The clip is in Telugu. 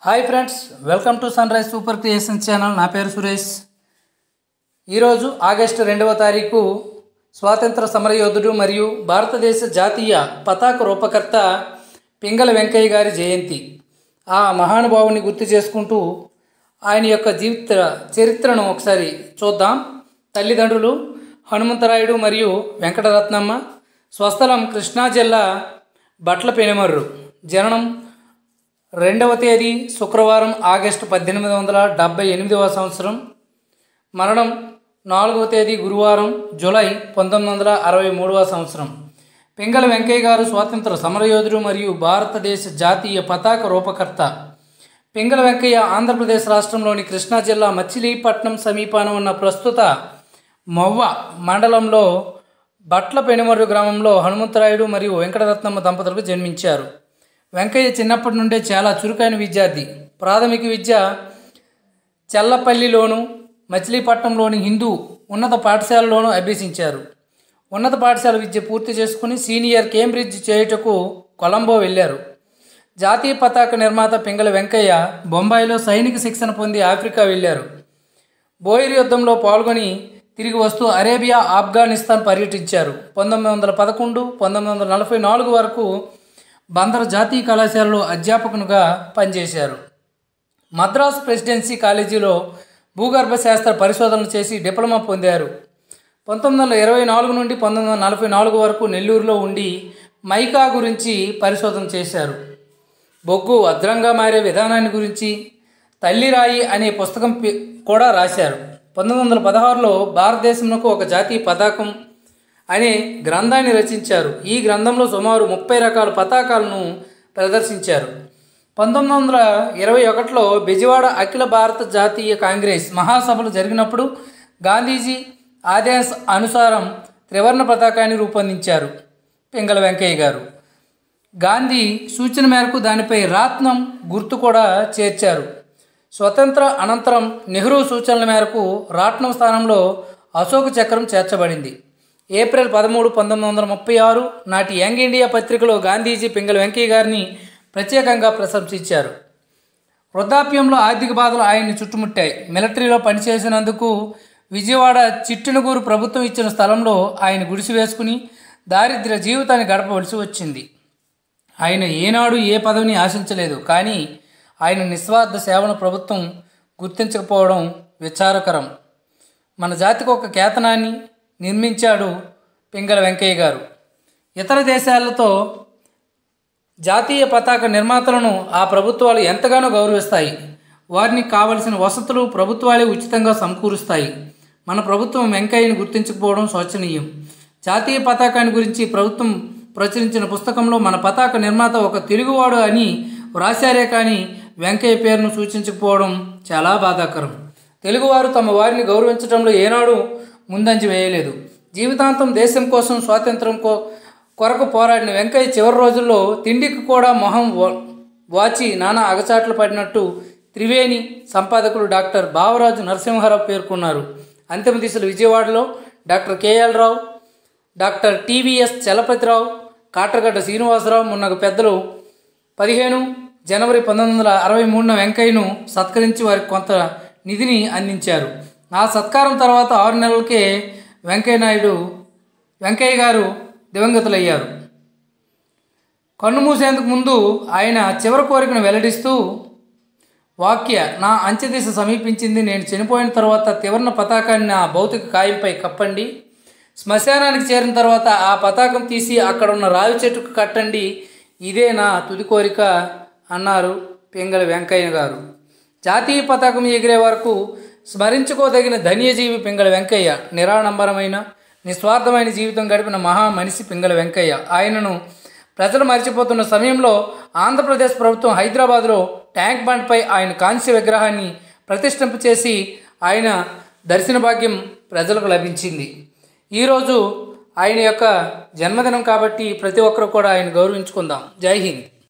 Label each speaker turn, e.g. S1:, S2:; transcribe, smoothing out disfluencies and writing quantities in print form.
S1: Hi friends, welcome to sunrise super creation channel. నా పేరు సురేష్. ఈరోజు ఆగస్టు 2వ తారీఖు స్వాతంత్ర సమరయోధుడు మరియు భారతదేశ జాతీయ పతాక రూపకర్త పింగళ వెంకయ్య గారి జయంతి. ఆ మహానుభావుని గుర్తు చేసుకుంటూ ఆయన యొక్క చరిత్రను ఒకసారి చూద్దాం. తల్లిదండ్రులు హనుమంతరాయుడు మరియు వెంకటరత్నమ్మ. స్వస్థలం కృష్ణా జిల్లా బట్ల పెనుమర్రు. జననం 2వ తేదీ శుక్రవారం ఆగస్టు 1878వ సంవత్సరం. మరణం 4వ తేదీ గురువారం జూలై 1963వ సంవత్సరం. పింగళ వెంకయ్య గారు స్వాతంత్ర సమరయోధుడు మరియు భారతదేశ జాతీయ పతాక రూపకర్త. పింగళ వెంకయ్య ఆంధ్రప్రదేశ్ రాష్ట్రంలోని కృష్ణా జిల్లా మచిలీపట్నం సమీపాన ఉన్న ప్రస్తుత మొవ్వ మండలంలో బట్ల పెనుమర్రు గ్రామంలో హనుమంతరాయుడు మరియు వెంకటరత్నమ్మ దంపతులకు జన్మించారు. వెంకయ్య చిన్నప్పటి నుండే చాలా చురుకైన విద్యార్థి. ప్రాథమిక విద్య చెల్లపల్లిలోను మచిలీపట్నంలోని హిందూ ఉన్నత పాఠశాలలోనూ అభ్యసించారు. ఉన్నత పాఠశాల విద్య పూర్తి చేసుకుని సీనియర్ కేంబ్రిడ్జ్ చేయుటకు కొలంబో వెళ్ళారు. జాతీయ పతాక నిర్మాత పింగళ వెంకయ్య బొంబాయిలో సైనిక శిక్షణ పొంది ఆఫ్రికా వెళ్ళారు. బోయిర్ యుద్ధంలో పాల్గొని తిరిగి వస్తూ అరేబియా, ఆఫ్ఘనిస్తాన్ పర్యటించారు. 1911, 1944 వరకు బందర్ జాతీయ కళాశాలలో అధ్యాపకునిగా పనిచేశారు. మద్రాసు ప్రెసిడెన్సీ కాలేజీలో భూగర్భ శాస్త్ర పరిశోధనలు చేసి డిప్లొమా పొందారు. 1924 నుండి 1944 వరకు నెల్లూరులో ఉండి మైకా గురించి పరిశోధన చేశారు. బొగ్గు వజ్రంగా మారే విధానాన్ని గురించి తల్లిరాయి అనే పుస్తకం కూడా రాశారు. 1916లో భారతదేశంలో ఒక జాతీయ పతాకం అనే గ్రంథాన్ని రచించారు. ఈ గ్రంథంలో సుమారు 30 రకాల పతాకాలను ప్రదర్శించారు. 1921లో బెజవాడ అఖిల భారత జాతీయ కాంగ్రెస్ మహాసభలు జరిగినప్పుడు గాంధీజీ ఆదేశ అనుసారం త్రివర్ణ పతాకాన్ని రూపొందించారు పింగళ వెంకయ్య గారు. గాంధీ సూచన మేరకు దానిపై రాత్నం గుర్తు కూడా చేర్చారు. స్వతంత్ర అనంతరం నెహ్రూ సూచనల మేరకు రాట్నం స్థానంలో అశోక చక్రం చేర్చబడింది. ఏప్రిల్ 13, 1936 నాటి యంగ్ ఇండియా పత్రికలో గాంధీజీ పింగళ వెంకయ్య గారిని ప్రత్యేకంగా ప్రశంసించారు. వృద్ధాప్యంలో ఆర్థిక బాధలు ఆయన్ని చుట్టుముట్టాయి. మిలిటరీలో పనిచేసినందుకు విజయవాడ చిట్టనగూరు ప్రభుత్వం ఇచ్చిన స్థలంలో ఆయన గుడిసి వేసుకుని దారిద్ర్య జీవితాన్ని గడపవలసి వచ్చింది. ఆయన ఏనాడు ఏ పదవిని ఆశించలేదు. కానీ ఆయన నిస్వార్థ సేవను ప్రభుత్వం గుర్తించకపోవడం విచారకరం. మన జాతికి ఒక కేతనాన్ని నిర్మించాడు పింగళ వెంకయ్య గారు. ఇతర దేశాలతో జాతీయ పతాక నిర్మాతలను ఆ ప్రభుత్వాలు ఎంతగానో గౌరవిస్తాయి. వారికి కావలసిన వసతులు ప్రభుత్వాలే ఉచితంగా సమకూరుస్తాయి. మన ప్రభుత్వం వెంకయ్యని గుర్తించకపోవడం శోచనీయం. జాతీయ పతాకాన్ని గురించి ప్రభుత్వం ప్రచురించిన పుస్తకంలో మన పతాక నిర్మాత ఒక తెలుగువాడు అని వ్రాసారే కానీ వెంకయ్య పేరును సూచించకపోవడం చాలా బాధాకరం. తెలుగువారు తమ వారిని గౌరవించడంలో ఏనాడు ముందంజ వేయలేదు. జీవితాంతం దేశం కోసం స్వాతంత్రం కొరకు పోరాడిన వెంకయ్య చివరి రోజుల్లో తిండికి కూడా మొహం వాచి నానా అగచాట్లు పడినట్టు త్రివేణి సంపాదకులు డాక్టర్ భావరాజు నరసింహారావు పేర్కొన్నారు. అంతిమ దిశలు విజయవాడలో డాక్టర్ కేఎల్ రావు, డాక్టర్ టీవీఎస్ చలపతిరావు, కాట్రగడ్డ శ్రీనివాసరావు మున్నగు పెద్దలు 15 జనవరి 1963 వెంకయ్యను సత్కరించి వారికి కొంత నిధిని అందించారు. ఆ సత్కారం తర్వాత 6 నెలలకే వెంకయ్య గారు దివంగతులయ్యారు. కన్నుమూసేందుకు ముందు ఆయన చివరి కోరికను వెల్లడిస్తూ వాక్య నా అంత్యదిశ సమీపించింది. నేను చనిపోయిన తర్వాత త్రివర్ణ పతాకాన్ని నా భౌతిక కాయంపై కప్పండి. శ్మశానానికి చేరిన తర్వాత ఆ పతాకం తీసి అక్కడ ఉన్న రావి చెట్టుకు కట్టండి. ఇదే నా తుది కోరిక అన్నారు పింగళ వెంకయ్య గారు. జాతీయ పతాకం ఎగిరే వరకు స్మరించుకోదగిన ధన్యజీవి పింగళ వెంకయ్య. నిరాడంబరమైన నిస్వార్థమైన జీవితం గడిపిన మహా మనిషి పింగళ వెంకయ్య. ఆయనను ప్రజలు మర్చిపోతున్న సమయంలో ఆంధ్రప్రదేశ్ ప్రభుత్వం హైదరాబాద్లో ట్యాంక్ బండ్పై ఆయన కాంస్య విగ్రహాన్ని ప్రతిష్ఠింప చేసి ఆయన దర్శన భాగ్యం ప్రజలకు లభించింది. ఈరోజు ఆయన యొక్క జన్మదినం కాబట్టి ప్రతి ఒక్కరు కూడా ఆయన గౌరవించుకుందాం. జై హింద్.